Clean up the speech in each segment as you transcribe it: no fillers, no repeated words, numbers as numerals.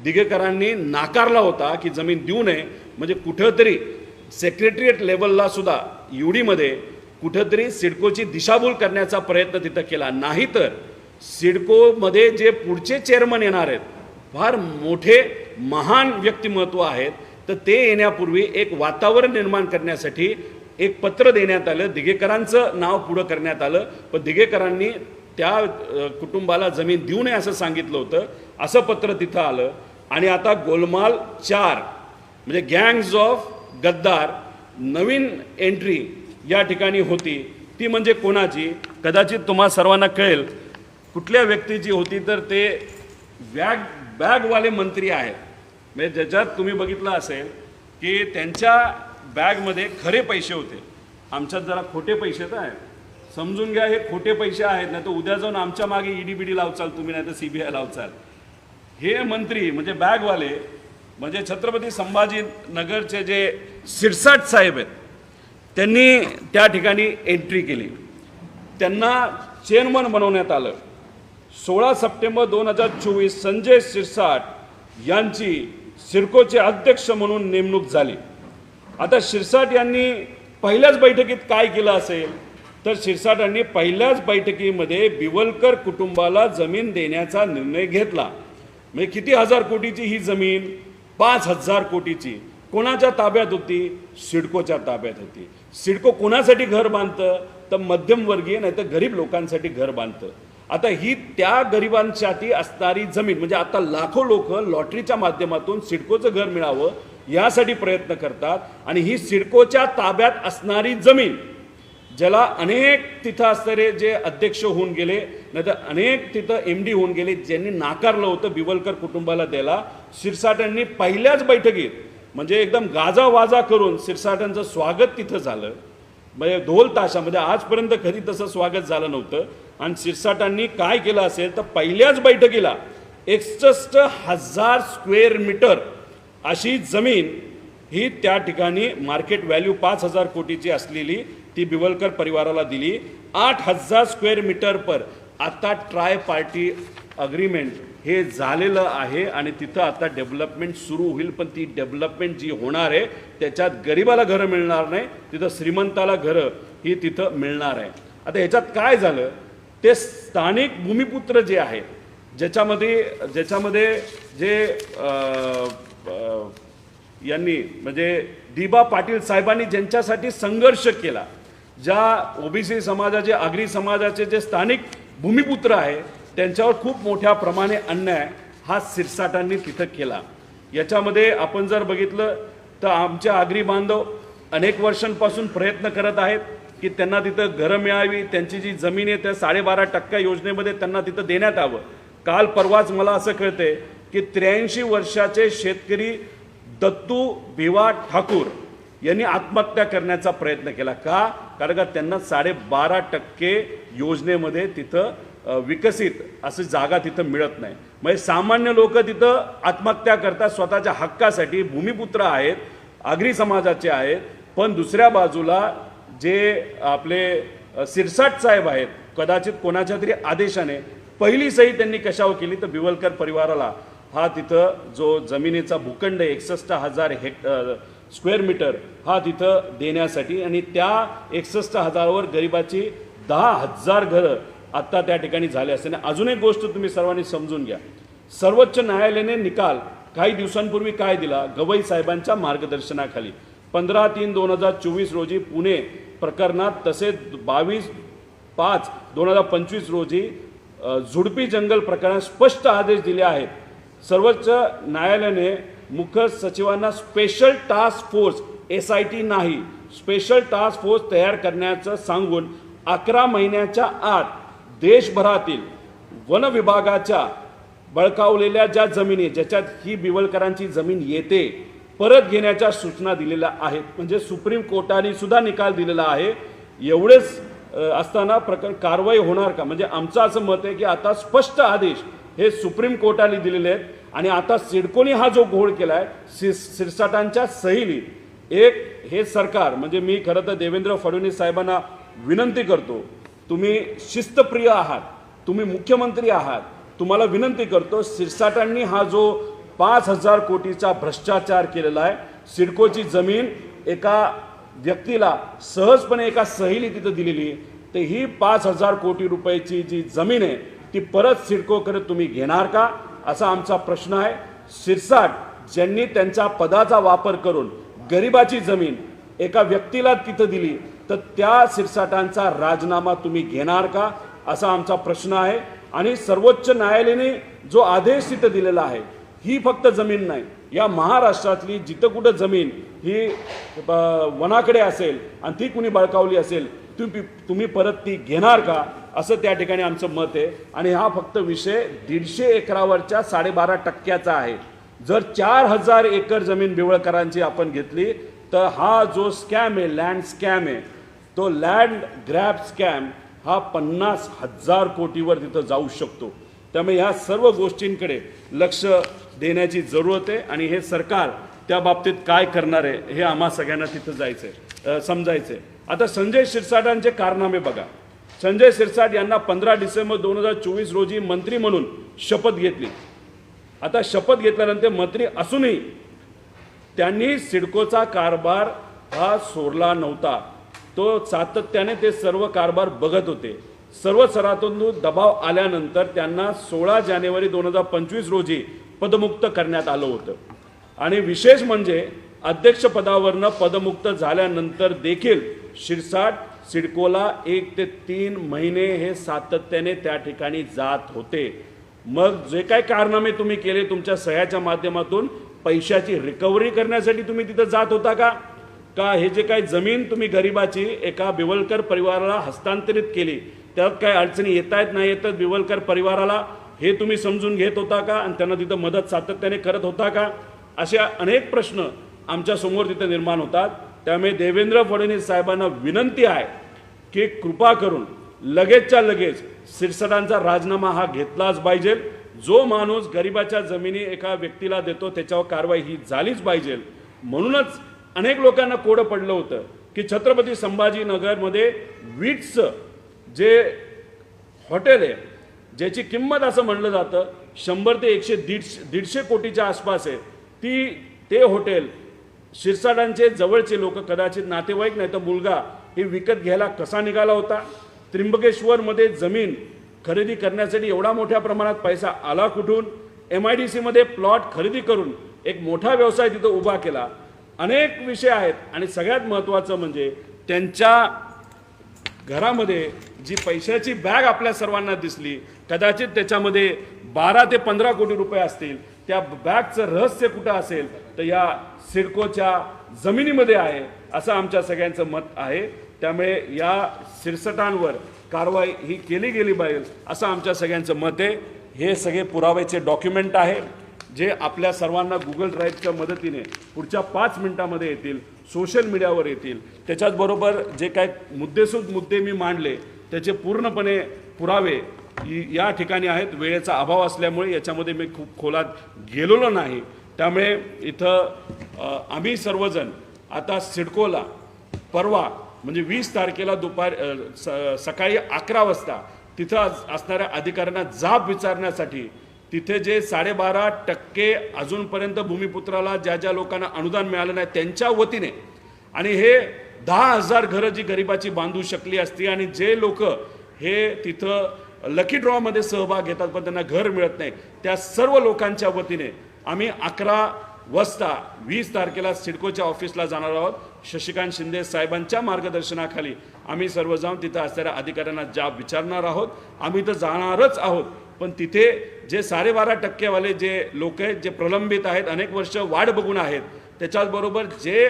दिघेकरांनी नाकारला होता की जमीन देऊ नये, म्हणजे कुठंतरी सेक्रेटरिएट लेवलला सुद्धा युडीमध्ये कुठंतरी सिडकोची दिशाभूल करण्याचा प्रयत्न तिथं केला. नाहीतर सिडकोमध्ये जे पुढचे चेअरमन येणार आहेत, फार मोठे महान व्यक्तिमत्व आहेत, तर ते येण्यापूर्वी एक वातावरण निर्माण करण्यासाठी एक पत्र देण्यात आलं. दिघेकरांचं नाव पुढं करण्यात आलं, पण दिघेकरांनी त्या कुटुंबाला जमीन देऊ नये असं सांगितलं होतं. असं पत्र तिथं आलं. आणि आता गोलमाल 4 म्हणजे गँग्स ऑफ गद्दार नवीन एंट्री या ठिकाणी होती. ती म्हणजे कोणाची? कदाचित तुम्हा सर्वांना कळेल कुठल्या व्यक्तीची होती. तर ते बॅगवाले मंत्री आहेत. म्हणजे ज्याच्यात तुम्ही बघितलं असेल की त्यांच्या बॅगमध्ये खरे पैसे होते. आमच्यात जरा खोटे पैसे तर आहेत, समजून घ्या हे खोटे पैसे आहेत, नाही तर उद्या जाऊन आमच्या मागे ईडी लावचाल तुम्ही, नाही तर CBI लावचाल. हे मंत्री म्हणजे बॅगवाले म्हणजे छत्रपती संभाजीनगरचे जे शिरसाट साहेब आहेत, त्यांनी त्या ठिकाणी एंट्री केली. त्यांना चेअरमन बनवण्यात आलं. 16 सप्टेंबर 2024 संजय शिरसाट यांची सिडकोचे अध्यक्ष म्हणून नेमणूक झाली. आता शिरसाट यांनी पहिल्याच बैठकीत काय केलं असेल, तर शिरसाटांनी पहिल्याच बैठकीमध्ये बिवलकर कुटुंबाला जमीन देण्याचा निर्णय घेतला. म्हणजे किती हजार कोटीची ही जमीन? 5,000 कोटीची. कोणाच्या ताब्यात होती? सिडकोच्या ताब्यात होती. सिडको कोणासाठी घर बांधतं? तर मध्यमवर्गीय नाही तर गरीब लोकांसाठी घर बांधतं. आता ही त्या गरिबांसाठी असणारी जमीन, म्हणजे आता लाखो लोक लॉटरीच्या माध्यमातून सिडकोचं घर मिळावं यासाठी प्रयत्न करतात. आणि ही सिडकोच्या ताब्यात असणारी जमीन, ज्याला अनेक तिथं असणारे जे अध्यक्ष होऊन गेले, नाही तर अनेक तिथं MD होऊन गेले, ज्यांनी नाकारलं होतं बिवलकर कुटुंबाला द्यायला, शिरसाटांनी पहिल्याच बैठकीत म्हणजे एकदम गाजावाजा करून शिरसाटांचं स्वागत तिथं झालं. म्हणजे ढोल ताशामध्ये आजपर्यंत कधी तसं स्वागत झालं नव्हतं. आणि शिरसाटांनी काय केलं असेल तर पहिल्याच बैठकीला 61,000 स्क्वेअर मीटर अशी जमीन ही त्या ठिकाणी मार्केट व्हॅल्यू 5,000 कोटीची असलेली ती बिवलकर परिवाराला दिली. 8,000 स्क्वेअर मीटर पर आता ट्राय पार्टी अग्रीमेंट हे झालेलं आहे. आणि तिथं आता डेव्हलपमेंट सुरू होईल. पण ती डेव्हलपमेंट जी होणार आहे त्याच्यात गरिबाला घरं मिळणार नाही, तिथं श्रीमंताला घरं ही तिथं मिळणार आहे. आता ह्याच्यात काय झालं, ते स्थानिक भूमिपुत्र जे आहेत, ज्याच्यामध्ये जे यांनी म्हणजे दिबा पाटील साहेबांनी ज्यांच्यासाठी संघर्ष केला, ज्या OBC समाजाचे आगरी समाजाचे जे स्थानिक भूमिपुत्र आहे, त्यांच्यावर खूप मोठ्या प्रमाणे अन्याय हा शिरसाटांनी तिथं केला. याच्यामध्ये आपण जर बघितलं तर आमचे आगरी बांधव अनेक वर्षांपासून प्रयत्न करत आहेत की त्यांना तिथं घरं मिळावी. त्यांची जी जमीन आहे त्या 12.5% योजनेमध्ये त्यांना तिथं देण्यात यावं. काल परवाच मला असं कळतंय की 83 वर्षाचे शेतकरी दत्तू भिवा ठाकूर यांनी आत्महत्या करण्याचा प्रयत्न केला. का? कारण का त्यांना 12.5% योजनेमध्ये तिथं विकसित असं जागा तिथं मिळत नाही. म्हणजे सामान्य लोक तिथं आत्महत्या करतात स्वतःच्या हक्कासाठी. भूमिपुत्र आहेत, आगरी समाजाचे आहेत. पण दुसऱ्या बाजूला जे आपले शिरसाट साहेब आहेत, कदाचित कोणाच्या तरी आदेशाने पहिली सही त्यांनी कशावर केली तर बिवलकर परिवाराला हा तिथं जो जमिनीचा भूखंड 61,000 स्क्वेअर मीटर हा तिथं देण्यासाठी. आणि त्या 61,000वर गरिबाची 10,000 घरं आत्ता त्या ठिकाणी झाले असते. अजून एक गोष्ट तुम्ही सर्वांनी समजून घ्या. सर्वोच्च न्यायालयाने निकाल काही दिवसांपूर्वी काय दिला? गवई साहेबांच्या मार्गदर्शनाखाली 15/3/2024 रोजी पुणे प्रकरणात, तसेच 22/5/2025 रोजी झुडपी जंगल प्रकरणात स्पष्ट आदेश दिले आहेत. सर्वोच्च न्यायालयाने मुख्य सचिवांना स्पेशल टास्क फोर्स SIT नाही, स्पेशल टास्क फोर्स तयार करण्याचं सांगून 11 महिन्याच्या आत देशभरातील वन विभागाच्या बळकावलेल्या ज्या जमिनी ज्याच्यात ही बिवलकरांची जमीन येते परत घेण्याच्या सूचना दिलेल्या आहेत. म्हणजे सुप्रीम कोर्टाने सुद्धा निकाल दिलेला आहे. एवढेच असताना कारवाई होणार का? म्हणजे आमचं असं मत आहे की आता स्पष्ट आदेश हे सुप्रीम कोर्टाने दिलेले आहेत. आणि आता सिडकोने हा जो घोळ केला आहे शिरसाटांच्या सहीली एक हे सरकार, म्हणजे मी खरं तर देवेंद्र फडणवीस साहेबांना विनंती करतो, तुम्ही शिस्तप्रिय आहात, तुम्ही मुख्यमंत्री आहात, तुम्हाला विनंती करतो शिरसाटांनी हा जो 5,000 कोटीचा भ्रष्टाचार केलेला आहे। सिडकोची जमीन एका व्यक्तीला सहजपणे एका सहीने तिथं दिलेली, तर ही 5,000 कोटी रुपयाची जी जमीन आहे ती परत सिडकोकडे तुम्ही घेणार का, असा आमचा प्रश्न आहे। शिरसाट ज्यांनी त्यांच्या पदाचा वापर करून गरिबाची जमीन एका व्यक्तीला तिथं दिली, तर त्या शिरसाटांचा राजीनामा तुम्ही घेणार का, असा आमचा प्रश्न आहे। आणि सर्वोच्च न्यायालयाने जो आदेश तिथं दिलेला आहे, ही फक्त जमीन नाही, या महाराष्ट्रातली जिथं कुठं जमीन ही वनाकडे असेल आणि ती कुणी बळकावली असेल, तुम्ही परत ती घेणार का, असं त्या ठिकाणी आमचं मत आहे। आणि हा फक्त विषय 150 एकरावरच्या 12.5% आहे। जर 4,000 एकर जमीन बिवळकरांची आपण घेतली, तर हा जो स्कॅम आहे, लँड स्कॅम आहे, तो लँड ग्रॅब स्कॅम हा 50,000 कोटीवर तिथं जाऊ शकतो। त्यामुळे ह्या सर्व गोष्टींकडे लक्ष देण्याची जरूरत आहे आणि हे सरकार त्या बाबतीत काय करणार आहे हे आम्हा सगळ्यांना तिथं जायचंय, समजायचंय। आता संजय शिरसाटांचे कारनामे बघा। संजय शिरसाट यांना 15 डिसेंबर 2024 रोजी मंत्री म्हणून शपथ घेतली। आता शपथ घेतल्यानंतर मंत्री असूनही त्यांनी सिडकोचा कारभार हा सोडला नव्हता। तो सातत्याने ते सर्व कारभार बघत होते। सर्व स्तरातून दबाव आल्यानंतर त्यांना 16 जानेवारी 2025 रोजी पदमुक्त करण्यात आलं होतं। आणि विशेष म्हणजे अध्यक्षपदावरनं पदमुक्त झाल्यानंतर देखील शिरसाट सिडकोला 1 ते 3 महिने हे सातत्याने त्या ठिकाणी जात होते। मग जे काही कारनामे तुम्ही केले तुमच्या सह्याच्या माध्यमातून, पैशाची रिकव्हरी करण्यासाठी तुम्ही तिथं जात होता का हे जे काही जमीन तुम्ही गरिबाची एका बिवलकर परिवाराला हस्तांतरित केली, त्यात काय अडचणी येत आहेत नाही येतात बिवलकर परिवाराला, हे तुम्ही समजून घेत होता का आणि त्यांना तिथं मदत सातत्याने करत होता का, असे अनेक प्रश्न आमच्या समोर तिथे निर्माण होतात। त्यामुळे देवेंद्र फडणवीस साहेबांना विनंती आहे की कृपा करून लगेचच्या लगेच शिरसाटांचा राजीनामा हा घेतलाच पाहिजे। जो माणूस गरिबाच्या जमिनी एका व्यक्तीला देतो त्याच्यावर कारवाई ही झालीच पाहिजे। म्हणूनच अनेक लोकांना कोडं पडलं होतं की छत्रपती संभाजीनगरमध्ये वीट्सचं जे हॉटेल आहे, ज्याची किंमत असं म्हणलं जातं 100 ते 150 कोटीच्या आसपास आहे, ते हॉटेल शिरसाटांचे जवळचे लोक, कदाचित नातेवाईक नाही तर मुलगा, हे विकत घ्यायला कसा निघाला होता। त्र्यंबकेश्वरमध्ये जमीन खरेदी करण्यासाठी एवढा मोठ्या प्रमाणात पैसा आला कुठून, MIDC मध्ये प्लॉट खरेदी करून एक मोठा व्यवसाय तिथं उभा केला। अनेक विषय आहेत आणि सगळ्यात महत्त्वाचं म्हणजे त्यांच्या घरामध्ये जी पैशाची बॅग आपल्या सर्वांना दिसली, कदाचित त्याच्यामध्ये 12 ते 15 कोटी रुपये असतील। त्या बॅगचं रहस्य कुठं असेल तर या सिडकोच्या जमिनीमध्ये आहे, असं आमच्या सगळ्यांचं मत आहे। त्यामुळे या शिरसाटांवर कारवाई ही केली गेली पाहिजे असं आमच्या सगळ्यांचं मत आहे। हे सगळे पुराव्याचे डॉक्युमेंट आहे जे आपल्या सर्वांना गुगल ड्राईव्हच्या मदतीने पुढच्या 5 मिनिटांमध्ये येतील, सोशल मीडियावर येतील। त्याच्याचबरोबर जे काय मुद्दे मी मांडले त्याचे पूर्णपणे पुरावे या ठिकाणी आहेत। वेळेचा अभाव असल्यामुळे याच्यामध्ये मी खूप खोलात गेलेलो नाही। त्यामुळे इथं आम्ही सर्वजण आता सिडकोला परवा म्हणजे 20 तारखेला सकाळी 11 वाजता तिथं असणाऱ्या अधिकाऱ्यांना जाब विचारण्यासाठी, तिथे जे 12.5% अजूनपर्यंत भूमिपुत्राला ज्या लोकांना अनुदान मिळालं नाही त्यांच्या वतीने, आणि हे 10,000 घरं जी गरिबाची बांधू शकली असती, आणि जे लोक हे तिथं लकी ड्रॉमध्ये सहभाग घेतात पण त्यांना घर मिळत नाही, त्या सर्व लोकांच्या वतीने आम्ही 11 वाजता 20 तारखेला सिडकोच्या ऑफिसला जाणार आहोत। शशिकांत शिंदे साहेबांच्या मार्गदर्शनाखाली आम्ही सर्व जाऊन तिथं असणाऱ्या अधिकाऱ्यांना जाब विचारणार आहोत। आम्ही तर जाणारच आहोत, पण तिथे जे 12.5% वाले जे लोक आहेत, जे प्रलंबित आहेत, अनेक वर्ष वाट बघून आहेत, त्याच्याचबरोबर जे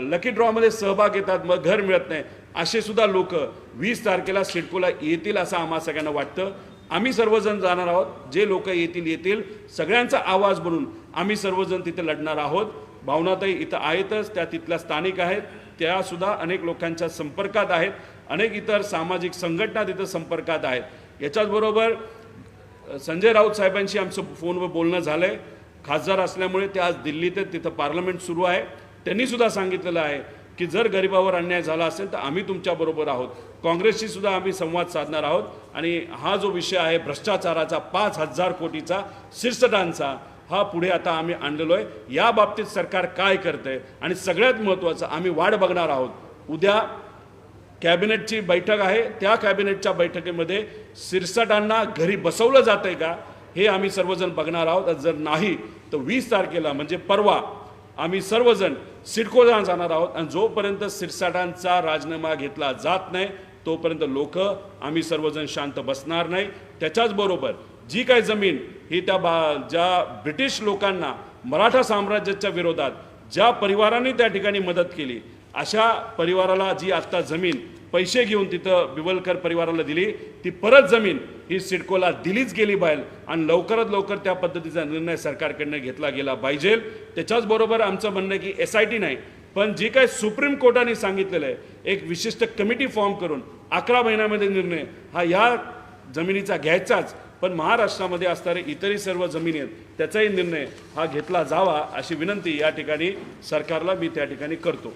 लकी ड्रॉमध्ये सहभाग घेतात मग घर मिळत नाही, असे सुद्धा लोक 20 तारखेला सिडकोला येतील असं आम्हा सगळ्यांना वाटतं। आम्ही सर्वजण जाणार आहोत, जे लोक येतील सगळ्यांचा आवाज बनून आम्ही सर्वजण तिथे लढणार आहोत। भावनाताई इथं आहेतच, त्या तिथल्या स्थानिक आहेत, त्या सुद्धा अनेक लोकांच्या संपर्कात आहेत, अनेक इतर सामाजिक संघटना तिथं संपर्कात आहेत। याच्याचबरोबर संजय राऊत साहेबांशी आमचं फोनवर बोलणं झालं आहे। खासदार असल्यामुळे ते आज दिल्लीत तिथं पार्लमेंट सुरू आहे, त्यांनी सुद्धा सांगितलेलं आहे की जर गरिबावर अन्याय झाला असेल तर आम्ही तुमच्याबरोबर आहोत। काँग्रेसशी सुद्धा आम्ही संवाद साधणार आहोत। आणि हा जो विषय आहे भ्रष्टाचाराचा 5,000 कोटीचा शिरसाटांचा, हा पुढे आता आम्ही आणलेलो आहे। या बाबतीत सरकार काय करतंय आणि सगळ्यात महत्त्वाचं आम्ही वाट बघणार आहोत। उद्या कॅबिनेटची बैठक आहे, त्या कॅबिनेटच्या बैठकीमध्ये सिरसाटांना घरी बसवलं जातंय का हे आम्ही सर्वजण बघणार आहोत। जर नाही तर 20 तारखेला म्हणजे परवा आम्ही सर्वजण सिडकोला जाणार आहोत आणि जोपर्यंत सिरसाटांचा राजीनामा घेतला जात नाही तोपर्यंत लोक आम्ही सर्वजण शांत बसणार नाही। त्याच्याचबरोबर जी काही जमीन ही ज्या ब्रिटिश लोकांना मराठा साम्राज्याच्या विरोधात ज्या परिवारांनी त्या ठिकाणी मदत केली अशा परिवाराला जी आत्ता जमीन पैसे घेऊन तिथं बिवलकर परिवाराला दिली ती परत जमीन ही सिडकोला दिलीच गेली पाहिजे आणि लवकरात लवकर त्या पद्धतीचा निर्णय सरकारकडनं घेतला गेला पाहिजे। त्याच्याचबरोबर आमचं म्हणणं आहे की SIT नाही पण जी काही सुप्रीम कोर्टाने सांगितलेलं आहे एक विशिष्ट कमिटी फॉर्म करून 11 महिन्यामध्ये निर्णय हा या जमिनीचा घ्यायचाच, पण महाराष्ट्रामध्ये असणारे इतरही सर्व जमिनी आहेत त्याचाही निर्णय हा घेतला जावा अशी विनंती या ठिकाणी सरकारला मी त्या ठिकाणी करतो।